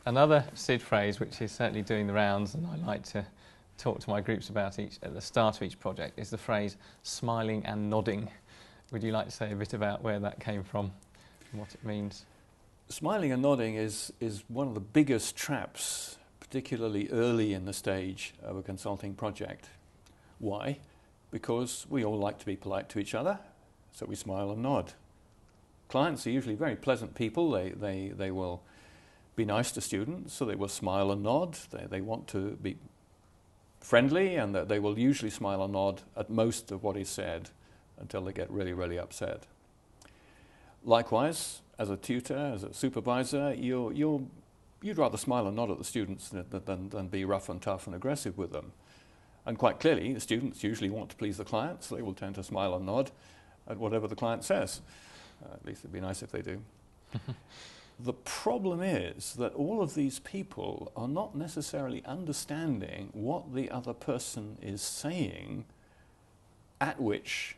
Another SID phrase, which is certainly doing the rounds, and I like to talk to my groups about at the start of each project, is the phrase smiling and nodding. Would you like to say a bit about where that came from and what it means? Smiling and nodding is one of the biggest traps, particularly early in the stage of a consulting project. Why? Because we all like to be polite to each other, so we smile and nod. Clients are usually very pleasant people. They will be nice to students, so they will smile and nod. They want to be friendly, and they will usually smile and nod at most of what is said until they get really, really upset. Likewise, as a tutor, as a supervisor, you'd rather smile and nod at the students than be rough and tough and aggressive with them. And quite clearly, the students usually want to please the client, so they will tend to smile and nod at whatever the client says. At least it'd be nice if they do. The problem is that all of these people are not necessarily understanding what the other person is saying, at which,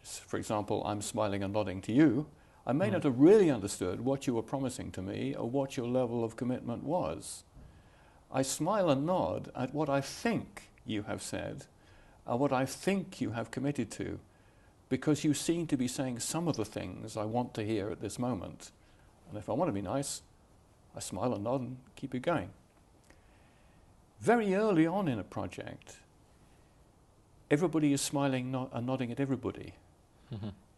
for example, I'm smiling and nodding to you. I may not have really understood what you were promising to me or what your level of commitment was. I smile and nod at what I think you have said and what I think you have committed to, because you seem to be saying some of the things I want to hear at this moment. And if I want to be nice, I smile and nod and keep it going. Very early on in a project, everybody is smiling and nodding at everybody.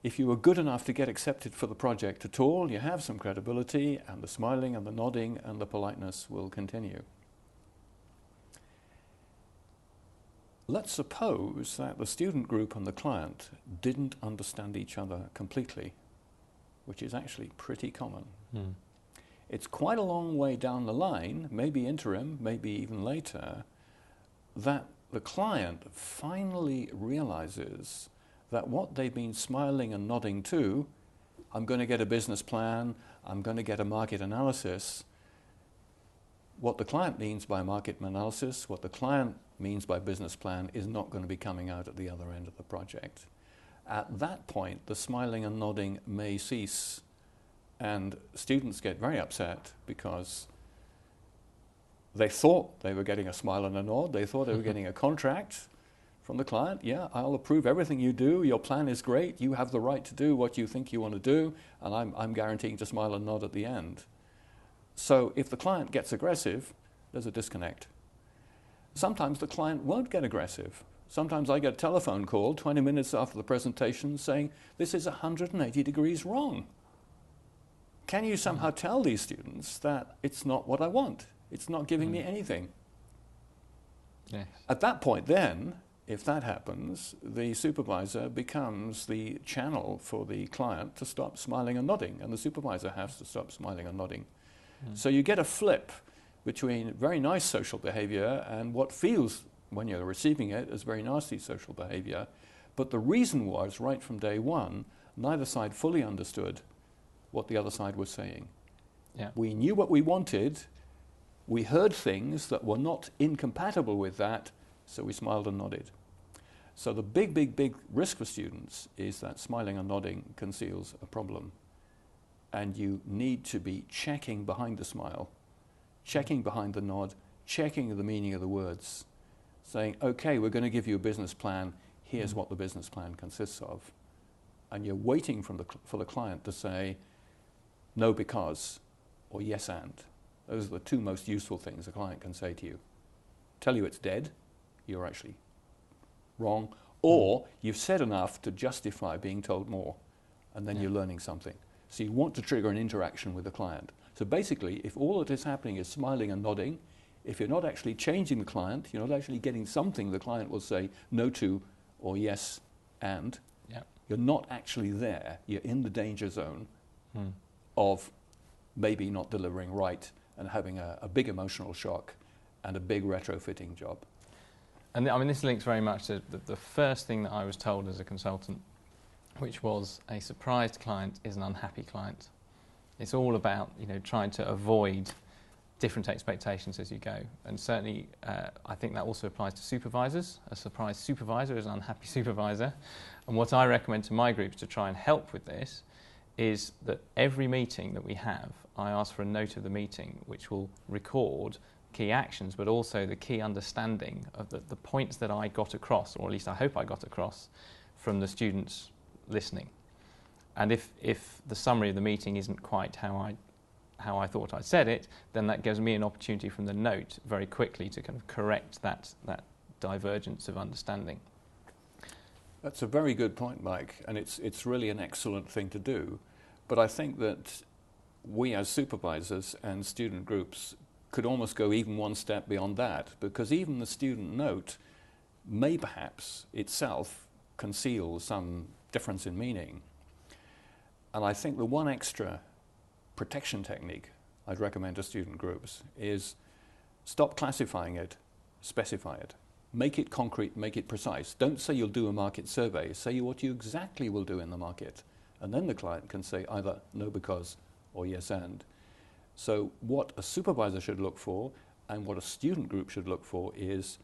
If you were good enough to get accepted for the project at all, you have some credibility, and the smiling and the nodding and the politeness will continue. Let's suppose that the student group and the client didn't understand each other completely, which is actually pretty common. It's quite a long way down the line, maybe interim, maybe even later, that the client finally realizes that what they've been smiling and nodding to, I'm going to get a business plan, I'm going to get a market analysis. What the client means by market analysis, what the client means by business plan, is not going to be coming out at the other end of the project. At that point, the smiling and nodding may cease, and students get very upset because they thought they were getting a smile and a nod, they thought they were getting a contract from the client. Yeah, I'll approve everything you do, your plan is great, you have the right to do what you think you want to do, and I'm guaranteeing to smile and nod at the end. So if the client gets aggressive, there's a disconnect. Sometimes the client won't get aggressive. Sometimes I get a telephone call 20 minutes after the presentation saying, this is 180 degrees wrong. Can you somehow tell these students that it's not what I want? It's not giving me anything. Yes. At that point then, if that happens, the supervisor becomes the channel for the client to stop smiling and nodding, and the supervisor has to stop smiling and nodding. So you get a flip between very nice social behavior and what feels, when you're receiving it, as very nasty social behavior. But the reason was, right from day one, neither side fully understood what the other side was saying. Yeah. We knew what we wanted, we heard things that were not incompatible with that, so we smiled and nodded. So the big risk for students is that smiling and nodding conceals a problem. And you need to be checking behind the smile, checking behind the nod, checking the meaning of the words, saying, okay, we're going to give you a business plan, here's what the business plan consists of. And you're waiting for the client to say, no because, or yes and. Those are the two most useful things a client can say to you. Tell you it's dead, you're actually wrong, or you've said enough to justify being told more, and then you're learning something. So you want to trigger an interaction with the client. So basically, if all that is happening is smiling and nodding, if you're not actually changing the client, you're not actually getting something the client will say no to or yes and, you're not actually there. You're in the danger zone of maybe not delivering right and having a big emotional shock and a big retrofitting job. And I mean, this links very much to the first thing that I was told as a consultant, which was a surprised client is an unhappy client. It's all about, trying to avoid different expectations as you go. And certainly, I think that also applies to supervisors. A surprised supervisor is an unhappy supervisor. And what I recommend to my groups to try and help with this is that every meeting that we have, I ask for a note of the meeting which will record key actions, but also the key understanding of the points that I got across, or at least I hope I got across, from the students listening. And if the summary of the meeting isn't quite how I thought I said it, then that gives me an opportunity from the note very quickly to kind of correct that divergence of understanding. That's a very good point, Mike, and it's really an excellent thing to do. But I think that we as supervisors and student groups could almost go even one step beyond that, because even the student note may perhaps itself conceal some difference in meaning. And I think the one extra protection technique I'd recommend to student groups is stop classifying it, specify it. Make it concrete, make it precise. Don't say you'll do a market survey. Say what you exactly will do in the market. And then the client can say either no because or yes and. So what a supervisor should look for and what a student group should look for is,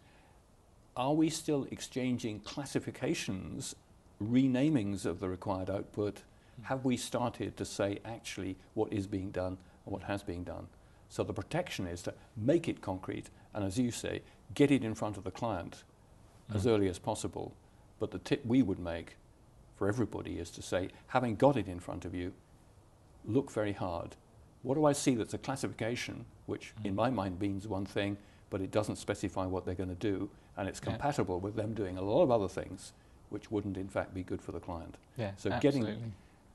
are we still exchanging classifications, renamings of the required output? Have we started to say actually what is being done and what has been done? So the protection is to make it concrete and, as you say, get it in front of the client as early as possible. But the tip we would make for everybody is to say, having got it in front of you, look very hard. What do I see that's a classification, which in my mind means one thing, but it doesn't specify what they're going to do, and it's compatible with them doing a lot of other things, which wouldn't in fact be good for the client. Yeah, so absolutely.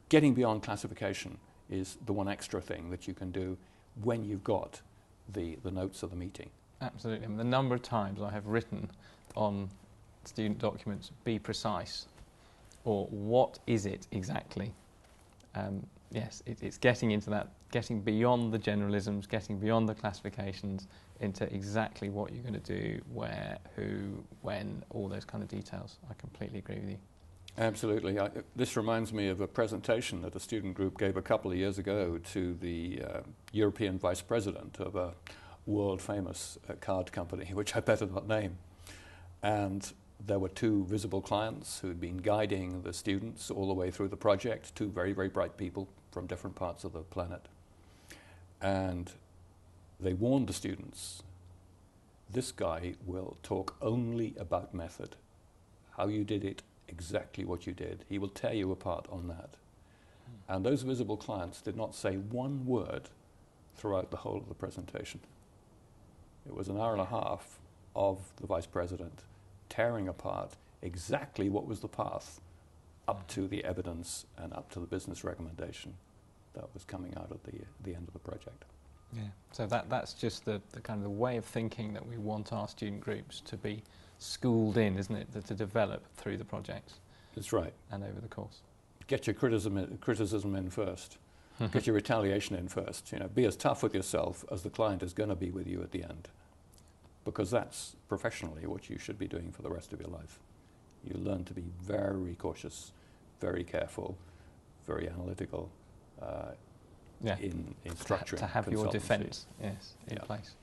Getting beyond classification is the one extra thing that you can do when you've got the notes of the meeting. Absolutely. I mean, the number of times I have written on student documents, be precise, or what is it exactly? Yes, it's getting into that, getting beyond the generalisms, getting beyond the classifications, into exactly what you're going to do, where, who, when, all those kind of details. I completely agree with you. Absolutely. This reminds me of a presentation that a student group gave a couple of years ago to the European Vice President of a world-famous card company, which I better not name. And there were two visible clients who had been guiding the students all the way through the project, two very, very bright people from different parts of the planet. And they warned the students, this guy will talk only about method, how you did it, exactly what you did. He will tear you apart on that. And those visible clients did not say one word throughout the whole of the presentation. It was an hour and a half of the Vice President tearing apart exactly what was the path up to the evidence and up to the business recommendation that was coming out at the end of the project. Yeah. So that's just the kind of the way of thinking that we want our student groups to be schooled in, isn't it, to develop through the projects. That's right. And over the course. Get your criticism in first. Get your retaliation in first. You know, be as tough with yourself as the client is going to be with you at the end, because that's professionally what you should be doing for the rest of your life. You learn to be very cautious, very careful, very analytical in structuring. To have your defence, yes, in place.